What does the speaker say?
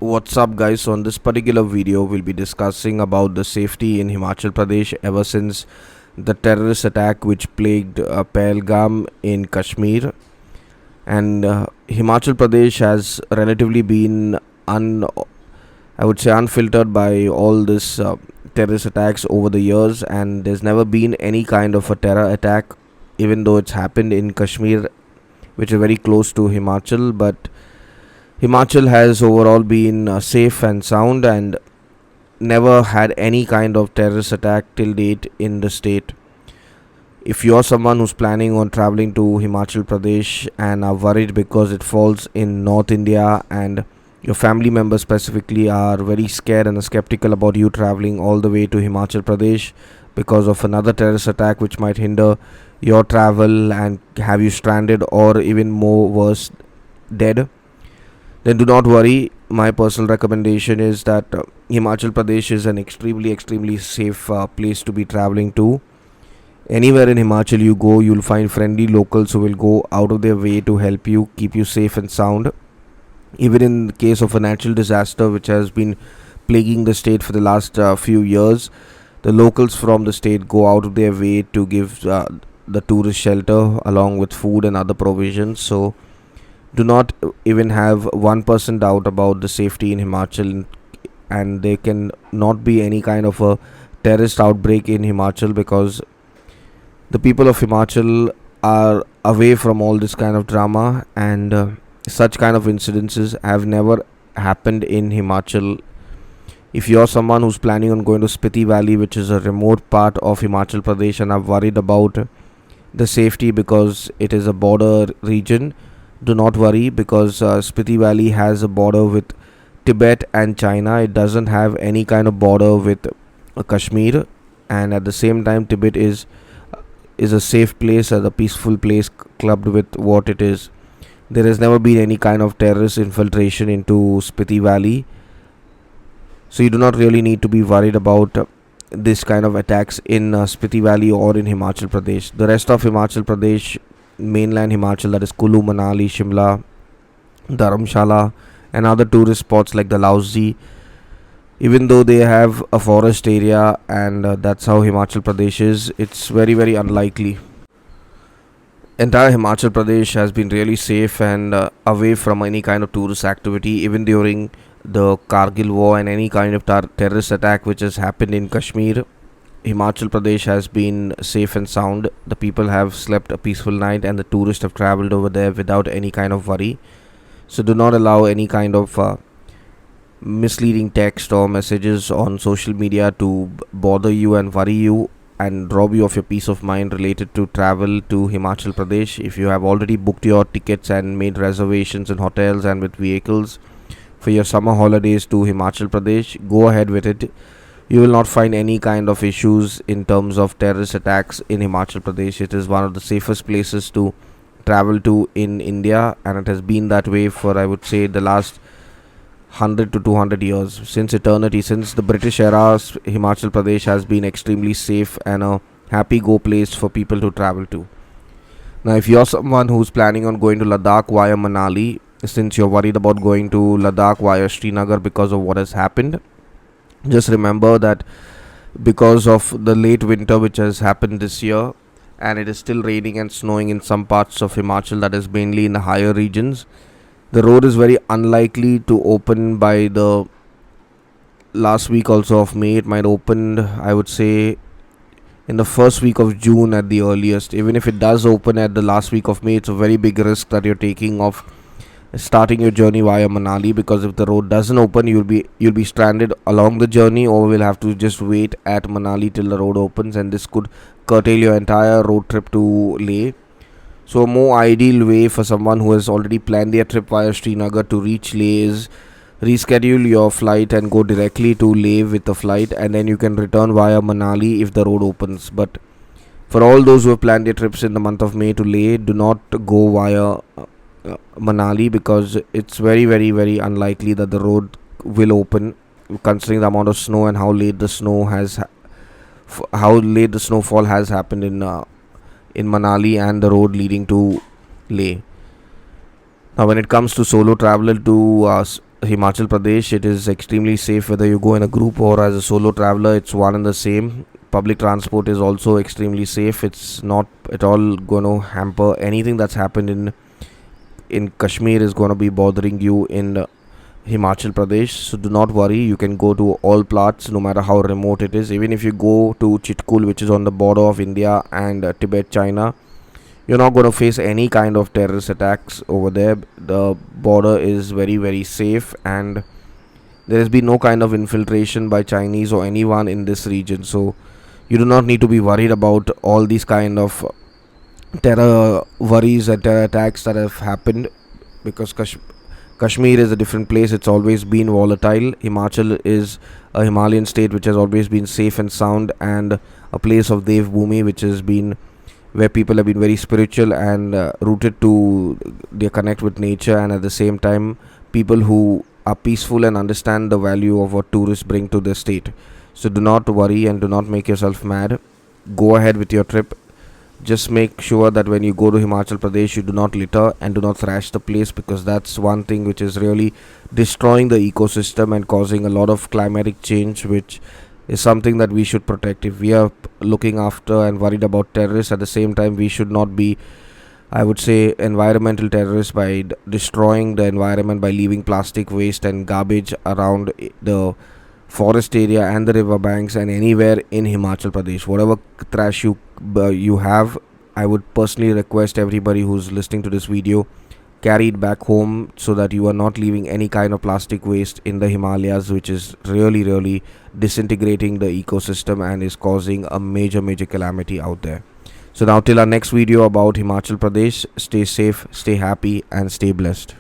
What's up, guys? So on this particular video we'll be discussing about the safety in Himachal Pradesh ever since the terrorist attack which plagued Pahalgam in Kashmir. And Himachal Pradesh has relatively been I would say unfiltered by all this terrorist attacks over the years, and there's never been any kind of a terror attack, even though it's happened in Kashmir, which is very close to Himachal. But Himachal has overall been safe and sound and never had any kind of terrorist attack till date in the state. If you're someone who's planning on traveling to Himachal Pradesh and are worried because it falls in North India, and your family members specifically are very scared and are skeptical about you traveling all the way to Himachal Pradesh because of another terrorist attack which might hinder your travel and have you stranded or even more worse, dead, then do not worry. My personal recommendation is that Himachal Pradesh is an extremely safe place to be traveling to. Anywhere in Himachal you go, you'll find friendly locals who will go out of their way to help you, keep you safe and sound. Even in the case of a natural disaster which has been plaguing the state for the last few years, the locals from the state go out of their way to give the tourist shelter along with food and other provisions. So do not even have 1% doubt about the safety in Himachal, and there can not be any kind of a terrorist outbreak in Himachal because the people of Himachal are away from all this kind of drama, and such kind of incidences have never happened in Himachal. If you're someone who's planning on going to Spiti Valley, which is a remote part of Himachal Pradesh, and are worried about the safety because it is a border region, do not worry, because Spiti Valley has a border with Tibet and China. It doesn't have any kind of border with Kashmir, and at the same time Tibet is a safe place, a peaceful place clubbed with what it is. There has never been any kind of terrorist infiltration into Spiti Valley, so you do not really need to be worried about this kind of attacks in Spiti Valley or in Himachal Pradesh. The rest of Himachal Pradesh, mainland Himachal, that is Kulu, Manali, Shimla, Dharamshala, and other tourist spots like the Dalhousie, even though they have a forest area and that's how Himachal Pradesh is, it's very unlikely. Entire Himachal Pradesh has been really safe and away from any kind of tourist activity, even during the Kargil war and any kind of terrorist attack which has happened in Kashmir. Himachal Pradesh has been safe and sound. The people have slept a peaceful night, and the tourists have traveled over there without any kind of worry. So do not allow any kind of misleading text or messages on social media to bother you and worry you and rob you of your peace of mind related to travel to Himachal Pradesh. If you have already booked your tickets and made reservations in hotels and with vehicles for your summer holidays to Himachal Pradesh, go ahead with it. You will not find any kind of issues in terms of terrorist attacks in Himachal Pradesh. It is one of the safest places to travel to in India, and it has been that way for, I would say, the last 100 to 200 years. Since eternity, since the British era, Himachal Pradesh has been extremely safe and a happy go place for people to travel to. Now, if you're someone who's planning on going to Ladakh via Manali, since you're worried about going to Ladakh via Srinagar because of what has happened, just remember that because of the late winter which has happened this year, and it is still raining and snowing in some parts of Himachal, that is mainly in the higher regions, the road is very unlikely to open by the last week also of May. It might open, I would say, in the first week of June at the earliest. Even if it does open at the last week of May, it's a very big risk that you're taking of starting your journey via Manali, because if the road doesn't open, you'll be stranded along the journey, or will have to just wait at Manali till the road opens, and this could curtail your entire road trip to Leh. So a more ideal way for someone who has already planned their trip via Srinagar to reach Leh is reschedule your flight and go directly to Leh with the flight, and then you can return via Manali if the road opens. But for all those who have planned their trips in the month of May to Leh, do not go via Manali, because it's very unlikely that the road will open, considering the amount of snow and how late the snowfall has happened in Manali and the road leading to Leh. Now, when it comes to solo travel to Himachal Pradesh, it is extremely safe whether you go in a group or as a solo traveler. It's one and the same. Public transport is also extremely safe. It's not at all going to hamper anything that's happened in Kashmir is going to be bothering you in Himachal Pradesh. So do not worry. You can go to all parts, no matter how remote it is. Even if you go to Chitkul, which is on the border of India and Tibet, China, you're not going to face any kind of terrorist attacks over there. The border is very, very safe, and there has been no kind of infiltration by Chinese or anyone in this region. So you do not need to be worried about all these kind of terror worries and terror attacks that have happened, because Kashmir is a different place. It's always been volatile. Himachal is a Himalayan state which has always been safe and sound, and a place of Dev Bhumi, which has been where people have been very spiritual and rooted to their connect with nature, and at the same time people who are peaceful and understand the value of what tourists bring to the state. So do not worry and do not make yourself mad. Go ahead with your trip. Just make sure that when you go to Himachal Pradesh, you do not litter and do not thrash the place, because that's one thing which is really destroying the ecosystem and causing a lot of climatic change, which is something that we should protect. If we are looking after and worried about terrorists, at the same time we should not be, I would say, environmental terrorists by destroying the environment by leaving plastic waste and garbage around the forest area and the river banks and anywhere in Himachal Pradesh. Whatever trash you have, I would personally request everybody who's listening to this video, carry it back home, so that you are not leaving any kind of plastic waste in the Himalayas, which is really, really disintegrating the ecosystem and is causing a major, major calamity out there. So now till our next video about Himachal Pradesh, stay safe, stay happy, and stay blessed.